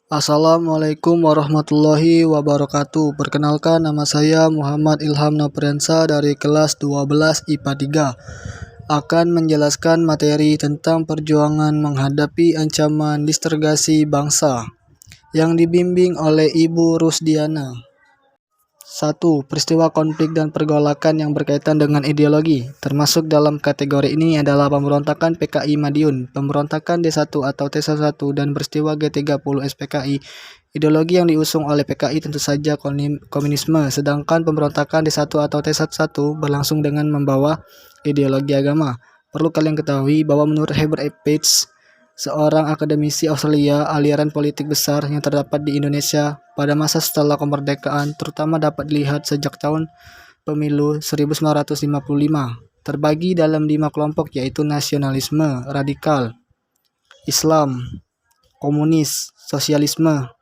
Assalamualaikum warahmatullahi wabarakatuh. Perkenalkan, nama saya Muhammad Ilham Nofriansah dari kelas 12 IPA 3. Akan menjelaskan materi tentang perjuangan menghadapi ancaman disintegrasi bangsa yang dibimbing oleh Ibu Rusdiana. 1. Peristiwa konflik dan pergolakan yang berkaitan dengan ideologi. Termasuk dalam kategori ini adalah pemberontakan PKI Madiun, pemberontakan D1 atau T1 dan peristiwa G30 SPKI. Ideologi yang diusung oleh PKI tentu saja komunisme, sedangkan pemberontakan D1 atau T1 berlangsung dengan membawa ideologi agama. Perlu kalian ketahui bahwa menurut Herbert F. Page, seorang akademisi Australia, aliran politik besar yang terdapat di Indonesia pada masa setelah kemerdekaan terutama dapat dilihat sejak tahun pemilu 1955, terbagi dalam 5 kelompok, yaitu nasionalisme radikal, Islam, komunis, sosialisme,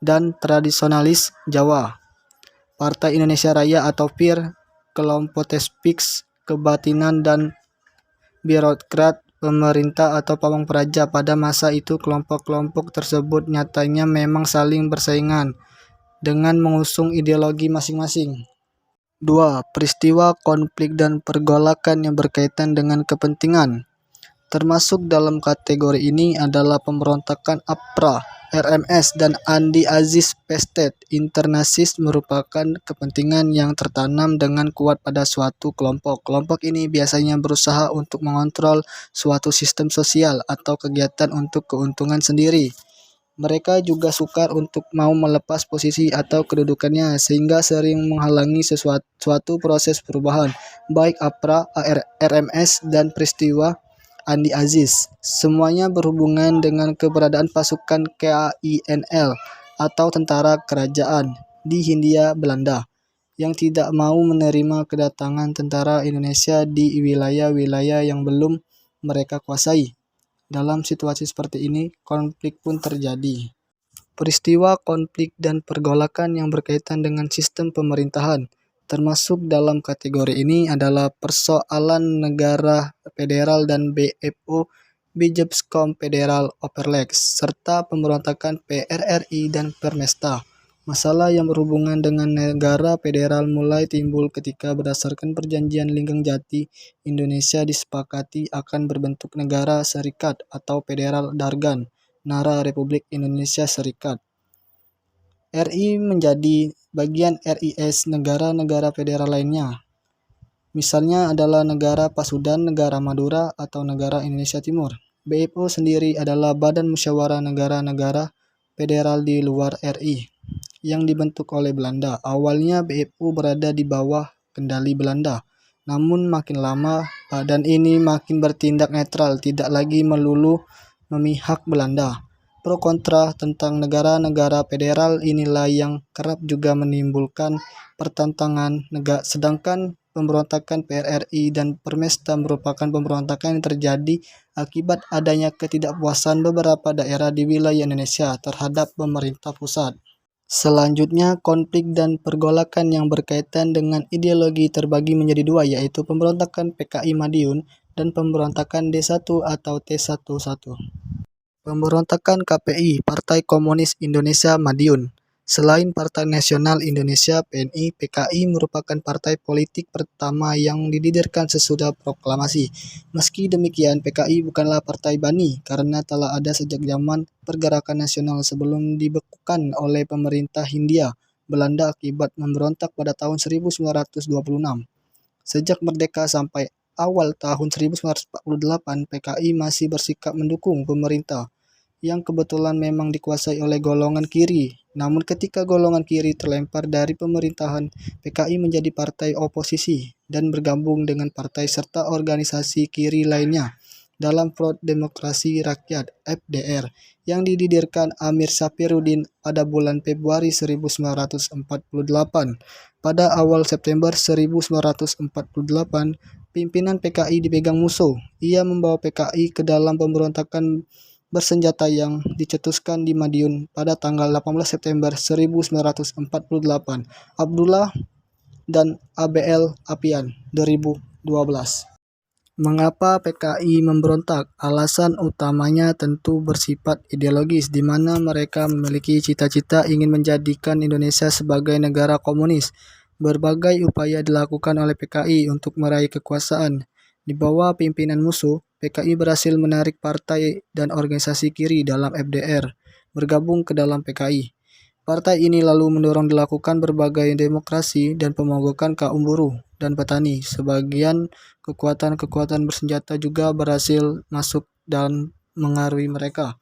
dan tradisionalis Jawa. Partai Indonesia Raya atau PIR, kelompok Tespiks, kebatinan, dan birokrat pemerintah atau pawang praja. Pada masa itu kelompok-kelompok tersebut nyatanya memang saling bersaingan dengan mengusung ideologi masing-masing. 2. Peristiwa konflik dan pergolakan yang berkaitan dengan kepentingan. Termasuk dalam kategori ini adalah pemberontakan APRA, RMS, dan Andi Aziz Pestet. Internasis merupakan kepentingan yang tertanam dengan kuat pada suatu kelompok. Kelompok ini biasanya berusaha untuk mengontrol suatu sistem sosial atau kegiatan untuk keuntungan sendiri. Mereka juga sukar untuk mau melepas posisi atau kedudukannya, sehingga sering menghalangi suatu proses perubahan, baik APRA, RMS, dan peristiwa Andi Aziz. Semuanya berhubungan dengan keberadaan pasukan KAINL atau tentara kerajaan di Hindia Belanda yang tidak mau menerima kedatangan tentara Indonesia di wilayah-wilayah yang belum mereka kuasai. Dalam situasi seperti ini, konflik pun terjadi. Peristiwa konflik dan pergolakan yang berkaitan dengan sistem pemerintahan. Termasuk dalam kategori ini adalah persoalan negara federal dan BFO Bijepskom Federal Overleg, serta pemberontakan PRRI dan Permesta. Masalah yang berhubungan dengan negara federal mulai timbul ketika berdasarkan perjanjian Linggeng-Jati, Indonesia disepakati akan berbentuk negara serikat atau federal Dargan, Nara Republik Indonesia Serikat. RI menjadi bagian RIS negara-negara federal lainnya. Misalnya adalah negara Pasundan, negara Madura, atau negara Indonesia Timur. BFO sendiri adalah Badan Musyawarah Negara-Negara Federal di luar RI yang dibentuk oleh Belanda. Awalnya BFO berada di bawah kendali Belanda. Namun makin lama badan ini makin bertindak netral, tidak lagi melulu memihak Belanda. Pro kontra tentang negara-negara federal inilah yang kerap juga menimbulkan pertentangan. Sedangkan pemberontakan PRRI dan Permesta merupakan pemberontakan yang terjadi akibat adanya ketidakpuasan beberapa daerah di wilayah Indonesia terhadap pemerintah pusat. Selanjutnya, konflik dan pergolakan yang berkaitan dengan ideologi terbagi menjadi dua, yaitu pemberontakan PKI Madiun dan pemberontakan D1 atau T11. Pemberontakan KPI, Partai Komunis Indonesia Madiun. Selain Partai Nasional Indonesia (PNI), PKI merupakan partai politik pertama yang didirikan sesudah proklamasi. Meski demikian, PKI bukanlah partai Bani karena telah ada sejak zaman pergerakan nasional sebelum dibekukan oleh pemerintah Hindia Belanda akibat memberontak pada tahun 1926. Sejak merdeka sampai awal tahun 1948, PKI masih bersikap mendukung pemerintah yang kebetulan memang dikuasai oleh golongan kiri. Namun ketika golongan kiri terlempar dari pemerintahan, PKI menjadi partai oposisi dan bergabung dengan partai serta organisasi kiri lainnya dalam Front Demokrasi Rakyat (FDR) yang didirikan Amir Safiruddin pada bulan Februari 1948. Pada awal September 1948, pimpinan PKI dipegang musuh. Ia membawa PKI ke dalam pemberontakan bersenjata yang dicetuskan di Madiun pada tanggal 18 September 1948. Abdullah dan ABL Apian, 2012. Mengapa PKI memberontak? Alasan utamanya tentu bersifat ideologis, di mana mereka memiliki cita-cita ingin menjadikan Indonesia sebagai negara komunis. Berbagai upaya dilakukan oleh PKI untuk meraih kekuasaan. Di bawah pimpinan musuh, PKI berhasil menarik partai dan organisasi kiri dalam FDR bergabung ke dalam PKI. Partai ini lalu mendorong dilakukan berbagai demokrasi dan pemogokan kaum buruh dan petani. Sebagian kekuatan-kekuatan bersenjata juga berhasil masuk dan mengaruhi mereka.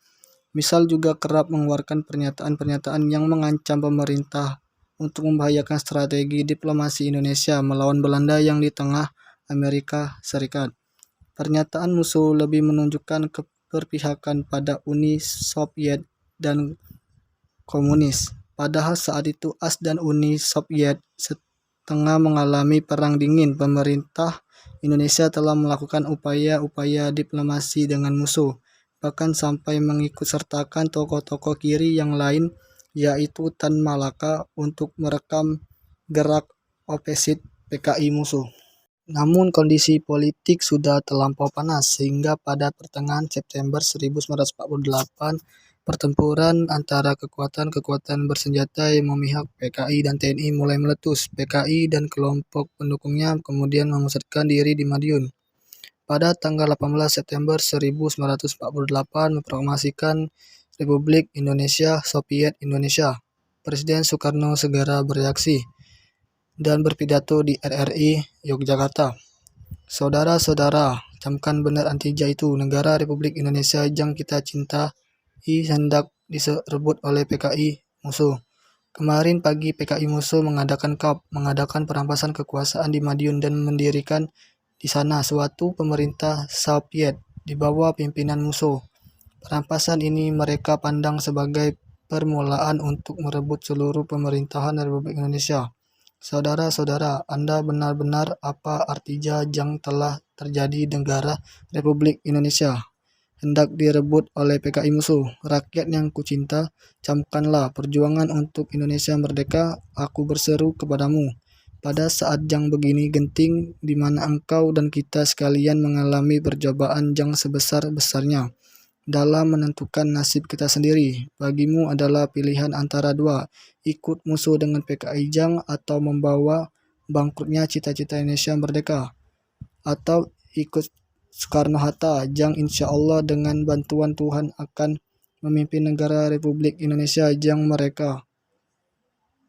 Misal juga kerap mengeluarkan pernyataan-pernyataan yang mengancam pemerintah untuk membahayakan strategi diplomasi Indonesia melawan Belanda yang di tengah Amerika Serikat. Pernyataan musuh lebih menunjukkan keberpihakan pada Uni Soviet dan komunis. Padahal saat itu AS dan Uni Soviet tengah mengalami perang dingin. Pemerintah Indonesia telah melakukan upaya-upaya diplomasi dengan musuh, bahkan sampai mengikut sertakan tokoh-tokoh kiri yang lain, yaitu Tan Malaka, untuk merekam gerak oposisi PKI musuh. Namun kondisi politik sudah terlampau panas sehingga pada pertengahan September 1948 pertempuran antara kekuatan-kekuatan bersenjata yang memihak PKI dan TNI mulai meletus. PKI dan kelompok pendukungnya kemudian memusatkan diri di Madiun. Pada tanggal 18 September 1948 memproklamasikan Republik Indonesia Soviet Indonesia. Presiden Soekarno segera bereaksi dan berpidato di RRI Yogyakarta. Saudara-saudara, camkan benar antija itu, negara Republik Indonesia yang kita cintai hendak direbut oleh PKI musuh. Kemarin pagi PKI musuh mengadakan perampasan kekuasaan di Madiun dan mendirikan di sana suatu pemerintah Soviet di bawah pimpinan musuh. Perampasan ini mereka pandang sebagai permulaan untuk merebut seluruh pemerintahan Republik Indonesia. Saudara-saudara, Anda benar-benar apa artinya yang telah terjadi di negara Republik Indonesia hendak direbut oleh PKI musuh. Rakyat yang kucinta, camkanlah perjuangan untuk Indonesia merdeka. Aku berseru kepadamu pada saat yang begini genting, di mana engkau dan kita sekalian mengalami percobaan yang sebesar-besarnya dalam menentukan nasib kita sendiri. Bagimu adalah pilihan antara dua, ikut musuh dengan PKI Jang atau membawa bangkrutnya cita-cita Indonesia merdeka, atau ikut Soekarno-Hatta yang insya Allah dengan bantuan Tuhan akan memimpin negara Republik Indonesia yang mereka.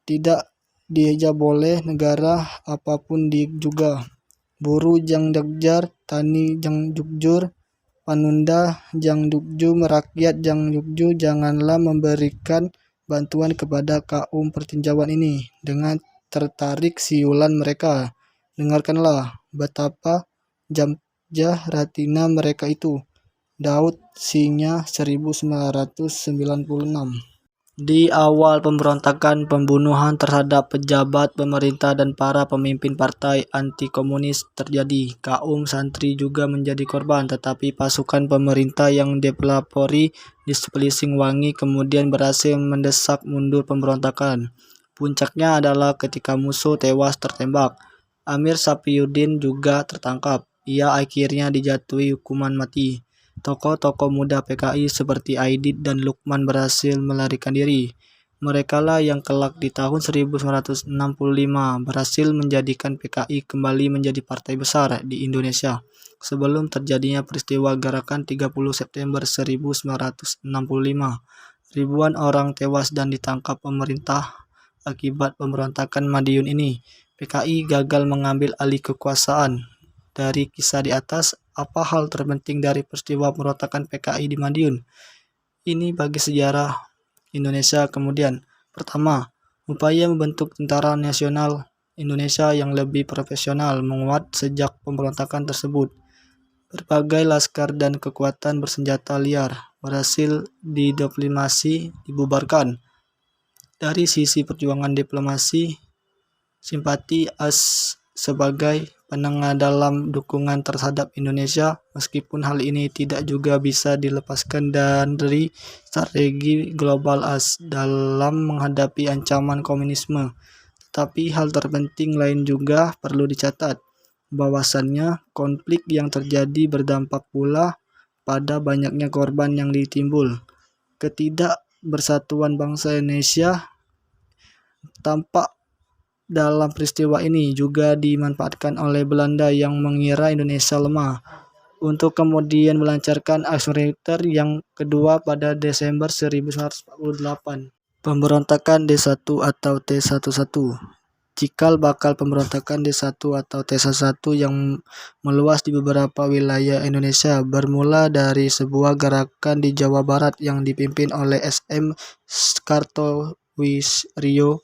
Tidak dia boleh negara apapun juga. Buruh yang dagjar, tani yang jujur, panunda yang jujur, merakyat yang jujur, janganlah memberikan bantuan kepada kaum pertinjauan ini dengan tertarik siulan mereka. Dengarkanlah betapa jamjah ratina mereka itu. Daud Sinya 1996. Di awal pemberontakan, pembunuhan terhadap pejabat pemerintah dan para pemimpin partai anti-komunis terjadi. Kaum santri juga menjadi korban, tetapi pasukan pemerintah yang dipelopori di Sepelising Wangi kemudian berhasil mendesak mundur pemberontakan. Puncaknya adalah ketika musuh tewas tertembak. Amir Sapiyuddin juga tertangkap. Ia akhirnya dijatuhi hukuman mati. Tokoh-tokoh muda PKI seperti Aidit dan Lukman berhasil melarikan diri. Merekalah yang kelak di tahun 1965 berhasil menjadikan PKI kembali menjadi partai besar di Indonesia sebelum terjadinya peristiwa gerakan 30 September 1965. Ribuan orang tewas dan ditangkap pemerintah akibat pemberontakan Madiun ini. PKI gagal mengambil alih kekuasaan. Dari kisah di atas, apa hal terpenting dari peristiwa pemberontakan PKI di Madiun ini bagi sejarah Indonesia kemudian? Pertama, upaya membentuk Tentara Nasional Indonesia yang lebih profesional menguat sejak pemberontakan tersebut. Berbagai laskar dan kekuatan bersenjata liar berhasil dibubarkan. Dari sisi perjuangan diplomasi, simpati AS sebagai penengah dalam dukungan terhadap Indonesia, meskipun hal ini tidak juga bisa dilepaskan dari strategi global AS dalam menghadapi ancaman komunisme. Tetapi hal terpenting lain juga perlu dicatat. Bahwasannya konflik yang terjadi berdampak pula pada banyaknya korban yang ditimbul. Ketidakbersatuan bangsa Indonesia tampak dalam peristiwa ini juga dimanfaatkan oleh Belanda yang mengira Indonesia lemah untuk kemudian melancarkan aksi militer yang kedua pada Desember 1948. Pemberontakan D1 atau T11. Cikal bakal pemberontakan D1 atau T11 yang meluas di beberapa wilayah Indonesia bermula dari sebuah gerakan di Jawa Barat yang dipimpin oleh SM Kartowisryo.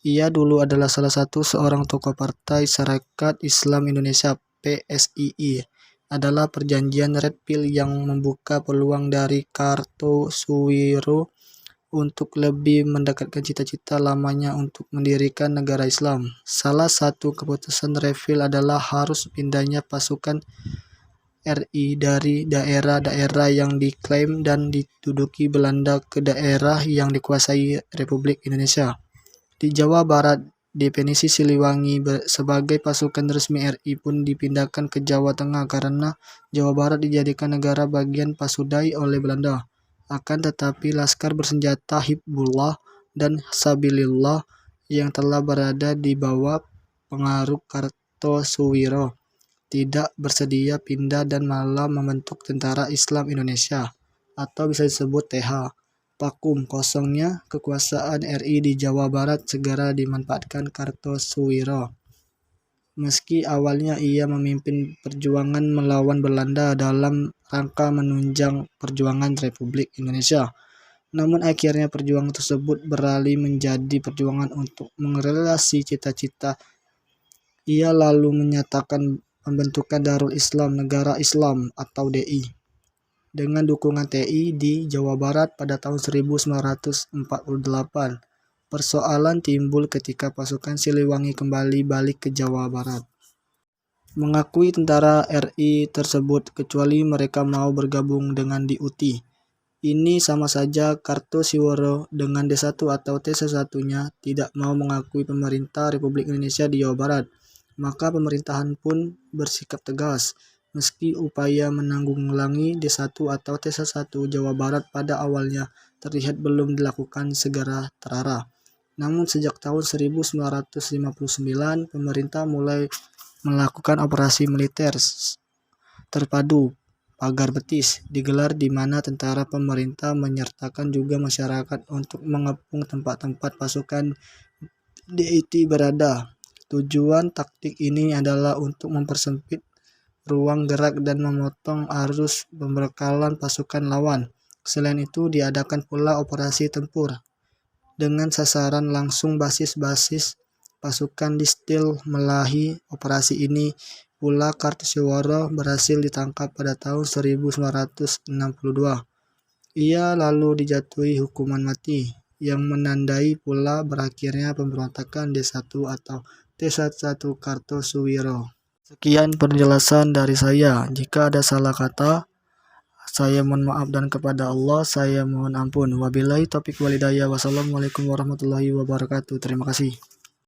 Ia dulu adalah salah satu seorang tokoh Partai Sarekat Islam Indonesia (PSII). Adalah perjanjian Red Pill yang membuka peluang dari Kartosuwiro untuk lebih mendekatkan cita-cita lamanya untuk mendirikan negara Islam. Salah satu keputusan Red Pill adalah harus pindahnya pasukan RI dari daerah-daerah yang diklaim dan diduduki Belanda ke daerah yang dikuasai Republik Indonesia. Di Jawa Barat, definisi Siliwangi sebagai pasukan resmi RI pun dipindahkan ke Jawa Tengah karena Jawa Barat dijadikan negara bagian Pasudai oleh Belanda. Akan tetapi laskar bersenjata Hizbullah dan Sabilillah yang telah berada di bawah pengaruh Kartosuwiro tidak bersedia pindah dan malah membentuk Tentara Islam Indonesia atau bisa disebut TH. Vakum kosongnya kekuasaan RI di Jawa Barat segera dimanfaatkan Kartosuwiro. Meski awalnya ia memimpin perjuangan melawan Belanda dalam rangka menunjang perjuangan Republik Indonesia, namun akhirnya perjuangan tersebut beralih menjadi perjuangan untuk mengerealisasi cita-cita. Ia lalu menyatakan pembentukan Darul Islam Negara Islam atau DI dengan dukungan TI di Jawa Barat pada tahun 1948. Persoalan timbul ketika pasukan Siliwangi kembali balik ke Jawa Barat, mengakui tentara RI tersebut kecuali mereka mau bergabung dengan DUT. Ini sama saja Kartosuwiro dengan D1 atau T11-nya tidak mau mengakui pemerintah Republik Indonesia di Jawa Barat. Maka pemerintahan pun bersikap tegas. Meski upaya menanggulangi D1 atau T11 Jawa Barat pada awalnya terlihat belum dilakukan segera terarah. Namun sejak tahun 1959, pemerintah mulai melakukan operasi militer terpadu Pagar Betis digelar di mana tentara pemerintah menyertakan juga masyarakat untuk mengepung tempat-tempat pasukan DIT berada. Tujuan taktik ini adalah untuk mempersempit ruang gerak dan memotong arus pembekalan pasukan lawan. Selain itu, diadakan pula operasi tempur dengan sasaran langsung basis-basis pasukan di Stil Melahi. Operasi ini pula Kartosuwiro berhasil ditangkap pada tahun 1962. Ia lalu dijatuhi hukuman mati, yang menandai pula berakhirnya pemberontakan D1 atau T11 Kartosuwiro. Sekian penjelasan dari saya. Jika ada salah kata, saya mohon maaf dan kepada Allah saya mohon ampun. Wabillahi taufiq walhidayah. Wassalamualaikum warahmatullahi wabarakatuh. Terima kasih.